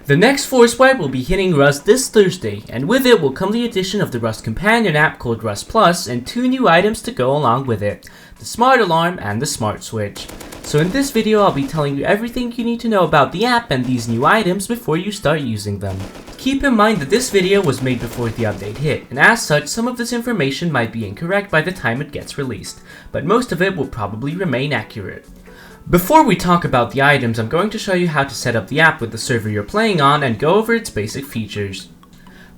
The next Force Wipe will be hitting Rust this Thursday, and with it will come the addition of the Rust companion app called Rust Plus and 2 new items to go along with it, the Smart Alarm and the Smart Switch. So in this video I'll be telling you everything you need to know about the app and these new items before you start using them. Keep in mind that this video was made before the update hit, and as such some of this information might be incorrect by the time it gets released, but most of it will probably remain accurate. Before we talk about the items, I'm going to show you how to set up the app with the server you're playing on and go over its basic features.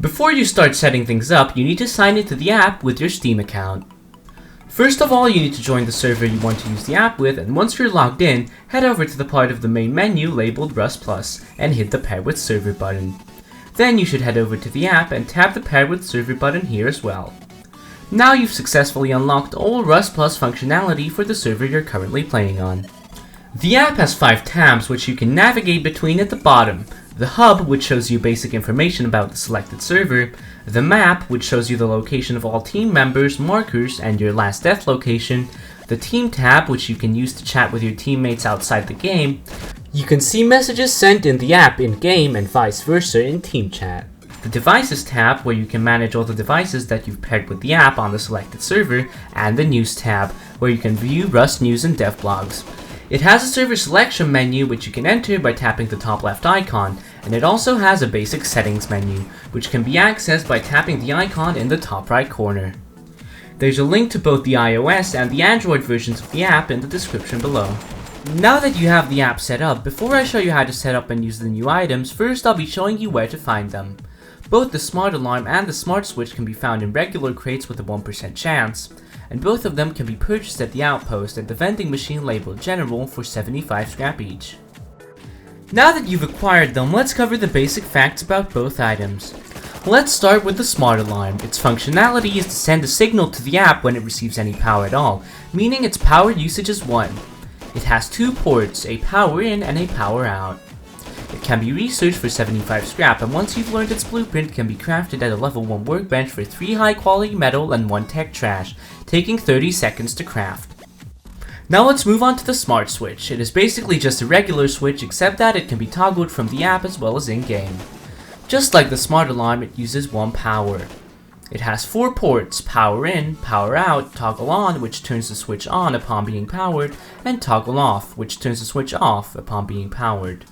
Before you start setting things up, you need to sign into the app with your Steam account. First of all, you need to join the server you want to use the app with, and once you're logged in, head over to the part of the main menu labeled Rust Plus and hit the Pair with Server button. Then you should head over to the app and tap the Pair with Server button here as well. Now you've successfully unlocked all Rust Plus functionality for the server you're currently playing on. The app has 5 tabs which you can navigate between at the bottom: the Hub, which shows you basic information about the selected server, the Map, which shows you the location of all team members, markers, and your last death location, the Team tab, which you can use to chat with your teammates outside the game. You can see messages sent in the app in-game and vice versa in Team Chat. The Devices tab, where you can manage all the devices that you've paired with the app on the selected server, and the News tab, where you can view Rust news and dev blogs. It has a server selection menu which you can enter by tapping the top left icon, and it also has a basic settings menu, which can be accessed by tapping the icon in the top right corner. There's a link to both the iOS and the Android versions of the app in the description below. Now that you have the app set up, before I show you how to set up and use the new items, first I'll be showing you where to find them. Both the Smart Alarm and the Smart Switch can be found in regular crates with a 1% chance, and both of them can be purchased at the Outpost at the vending machine labeled General for 75 scrap each. Now that you've acquired them, let's cover the basic facts about both items. Let's start with the Smart Alarm. Its functionality is to send a signal to the app when it receives any power at all, meaning its power usage is 1. It has 2 ports, a power in and a power out. It can be researched for 75 scrap, and once you've learned its blueprint, can be crafted at a level 1 workbench for 3 high quality metal and 1 tech trash, taking 30 seconds to craft. Now let's move on to the Smart Switch. It is basically just a regular switch, except that it can be toggled from the app as well as in-game. Just like the Smart Alarm, it uses 1 power. It has 4 ports: power in, power out, toggle on, which turns the switch on upon being powered, and toggle off, which turns the switch off upon being powered.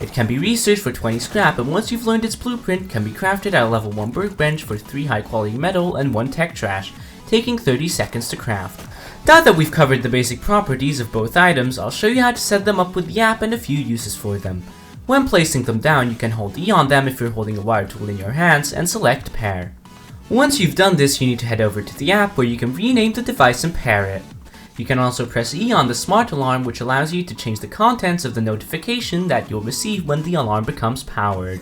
It can be researched for 20 scrap, and once you've learned its blueprint, can be crafted at a level 1 workbench for 3 high quality metal and 1 tech trash, taking 30 seconds to craft. Now that we've covered the basic properties of both items, I'll show you how to set them up with the app and a few uses for them. When placing them down, you can hold E on them if you're holding a wire tool in your hands and select Pair. Once you've done this, you need to head over to the app where you can rename the device and pair it. You can also press E on the Smart Alarm, which allows you to change the contents of the notification that you'll receive when the alarm becomes powered.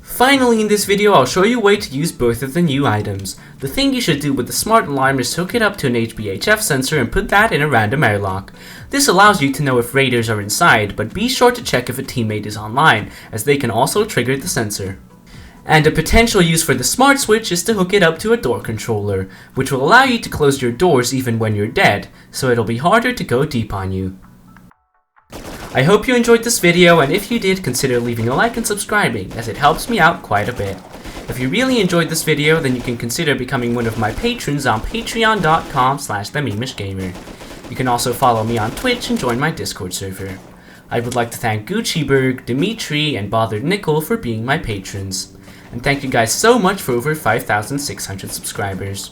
Finally, in this video I'll show you a way to use both of the new items. The thing you should do with the Smart Alarm is hook it up to an HBHF sensor and put that in a random airlock. This allows you to know if raiders are inside, but be sure to check if a teammate is online, as they can also trigger the sensor. And a potential use for the Smart Switch is to hook it up to a door controller, which will allow you to close your doors even when you're dead, so it'll be harder to go deep on you. I hope you enjoyed this video, and if you did, consider leaving a like and subscribing, as it helps me out quite a bit. If you really enjoyed this video, then you can consider becoming one of my patrons on patreon.com/thememishgamer. You can also follow me on Twitch and join my Discord server. I would like to thank Gucciberg, Dimitri, and Bothered Nickel for being my patrons. And thank you guys so much for over 5,600 subscribers.